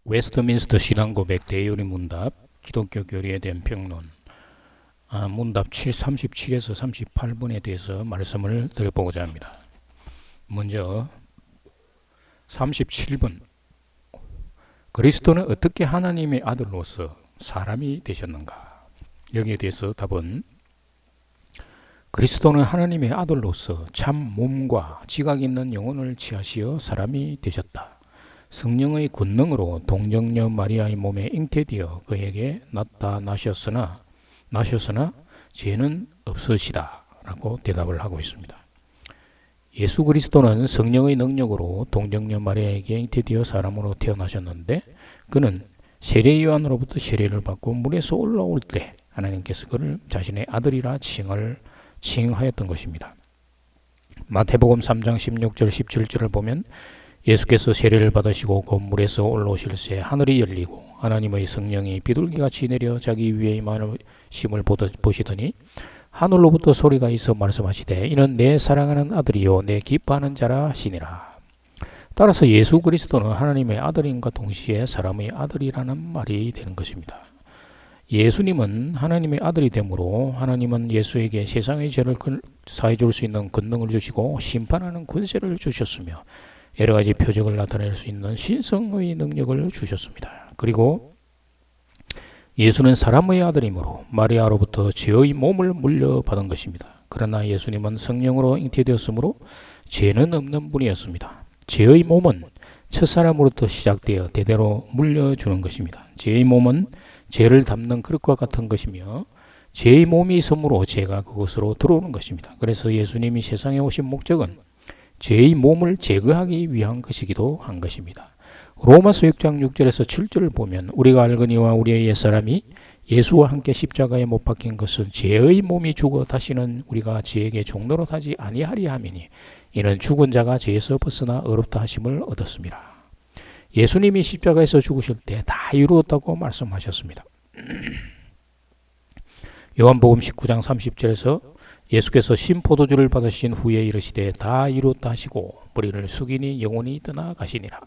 웨스트민스터 신앙고백 대요리 문답 기독교 교리에 대한 평론 문답 37에서 38번에 대해서 말씀을 드려보고자 합니다. 먼저 37번 그리스도는 어떻게 하나님의 아들로서 사람이 되셨는가? 여기에 대해서 답은 그리스도는 하나님의 아들로서 참 몸과 지각 있는 영혼을 취하시어 사람이 되셨다. 성령의 권능으로 동정녀 마리아의 몸에 잉태되어 그에게 나타나셨으나 죄는 없으시다 라고 대답을 하고 있습니다. 예수 그리스도는 성령의 능력으로 동정녀 마리아에게 잉태되어 사람으로 태어나셨는데 그는 세례 요한으로부터 세례를 받고 물에서 올라올 때 하나님께서 그를 자신의 아들이라 칭하였던 것입니다. 마태복음 3장 16절 17절을 보면 예수께서 세례를 받으시고 곧 물에서 올라오실새 하늘이 열리고 하나님의 성령이 비둘기같이 내려 자기 위에 임하심을 보시더니 하늘로부터 소리가 있어 말씀하시되 이는 내 사랑하는 아들이요 내 기뻐하는 자라 하시니라. 따라서 예수 그리스도는 하나님의 아들임과 동시에 사람의 아들이라는 말이 되는 것입니다. 예수님은 하나님의 아들이 되므로 하나님은 예수에게 세상의 죄를 사해 줄 수 있는 권능을 주시고 심판하는 권세를 주셨으며 여러 가지 표적을 나타낼 수 있는 신성의 능력을 주셨습니다. 그리고 예수는 사람의 아들이므로 마리아로부터 죄의 몸을 물려받은 것입니다. 그러나 예수님은 성령으로 잉태되었으므로 죄는 없는 분이었습니다. 죄의 몸은 첫사람으로부터 시작되어 대대로 물려주는 것입니다. 죄의 몸은 죄를 담는 그릇과 같은 것이며 죄의 몸이 있으므로 죄가 그곳으로 들어오는 것입니다. 그래서 예수님이 세상에 오신 목적은 죄의 몸을 제거하기 위한 것이기도 한 것입니다. 로마서 6장 6절에서 7절을 보면 우리가 알거니와 우리의 옛사람이 예수와 함께 십자가에 못 박힌 것은 죄의 몸이 죽어 다시는 우리가 죄에게 종노릇 하지 아니하리 함이니 이는 죽은 자가 죄에서 벗어나 의롭다 하심을 얻었습니다. 예수님이 십자가에서 죽으실 때 다 이루었다고 말씀하셨습니다. 요한복음 19장 30절에서 예수께서 신포도주를 받으신 후에 이르시되 다 이루었다 하시고 머리를 숙이니 영혼이 떠나가시니라.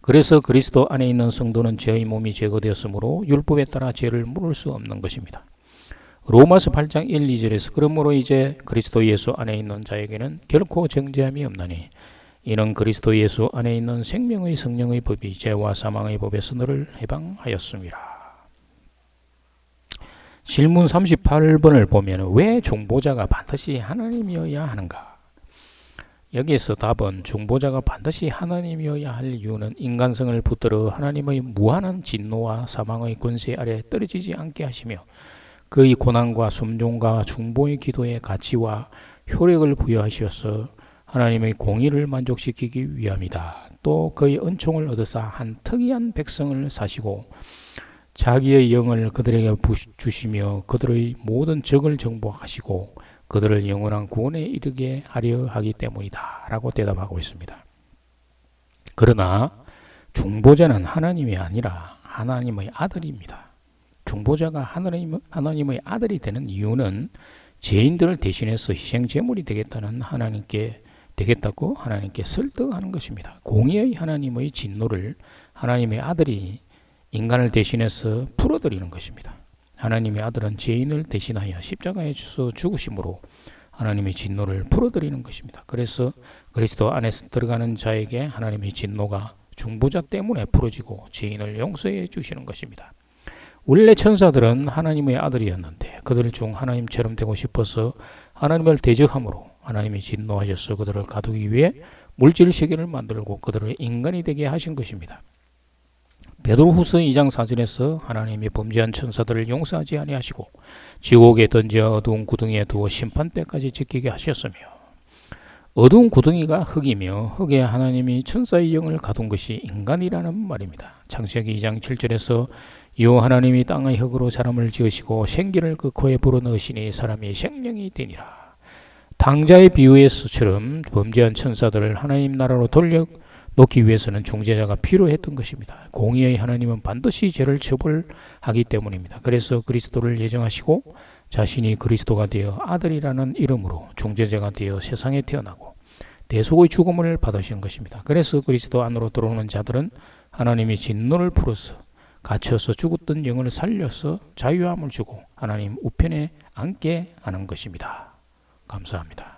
그래서 그리스도 안에 있는 성도는 죄의 몸이 제거되었으므로 율법에 따라 죄를 물을 수 없는 것입니다. 로마서 8장 1, 2절에서 그러므로 이제 그리스도 예수 안에 있는 자에게는 결코 정죄함이 없나니 이는 그리스도 예수 안에 있는 생명의 성령의 법이 죄와 사망의 법에서 너를 해방하였습니다. 질문 38번을 보면 왜 중보자가 반드시 하나님이어야 하는가? 여기에서 답은 중보자가 반드시 하나님이어야 할 이유는 인간성을 붙들어 하나님의 무한한 진노와 사망의 권세 아래 떨어지지 않게 하시며 그의 고난과 순종과 중보의 기도의 가치와 효력을 부여하셔서 하나님의 공의를 만족시키기 위함이다. 또 그의 은총을 얻으사 한 특이한 백성을 사시고 자기의 영을 그들에게 주시며 그들의 모든 적을 정복하시고 그들을 영원한 구원에 이르게 하려 하기 때문이다 라고 대답하고 있습니다. 그러나 중보자는 하나님이 아니라 하나님의 아들입니다. 중보자가 하나님의 아들이 되는 이유는 죄인들을 대신해서 희생제물이 되겠다고 하나님께 설득하는 것입니다. 공의의 하나님의 진노를 하나님의 아들이 인간을 대신해서 풀어드리는 것입니다. 하나님의 아들은 죄인을 대신하여 십자가에 죽으심으로 하나님의 진노를 풀어드리는 것입니다. 그래서 그리스도 안에 들어가는 자에게 하나님의 진노가 중보자 때문에 풀어지고 죄인을 용서해 주시는 것입니다. 원래 천사들은 하나님의 아들이었는데 그들 중 하나님처럼 되고 싶어서 하나님을 대적함으로 하나님이 진노하셔서 그들을 가두기 위해 물질 세계를 만들고 그들을 인간이 되게 하신 것입니다. 베드로후서 2장 4절에서 하나님이 범죄한 천사들을 용서하지 아니하시고 지옥에 던져 어두운 구덩이에 두어 심판 때까지 지키게 하셨으며 어두운 구덩이가 흙이며 흙에 하나님이 천사의 영을 가둔 것이 인간이라는 말입니다. 창세기 2장 7절에서 이후 하나님이 땅의 흙으로 사람을 지으시고 생기를 그 코에 불어넣으시니 사람이 생명이 되니라. 당자의 비유에서처럼 범죄한 천사들을 하나님 나라로 놓기 위해서는 중재자가 필요했던 것입니다. 공의의 하나님은 반드시 죄를 처벌하기 때문입니다. 그래서 그리스도를 예정하시고 자신이 그리스도가 되어 아들이라는 이름으로 중재자가 되어 세상에 태어나고 대속의 죽음을 받으신 것입니다. 그래서 그리스도 안으로 들어오는 자들은 하나님이 진노를 풀어서 갇혀서 죽었던 영을 살려서 자유함을 주고 하나님 우편에 앉게 하는 것입니다. 감사합니다.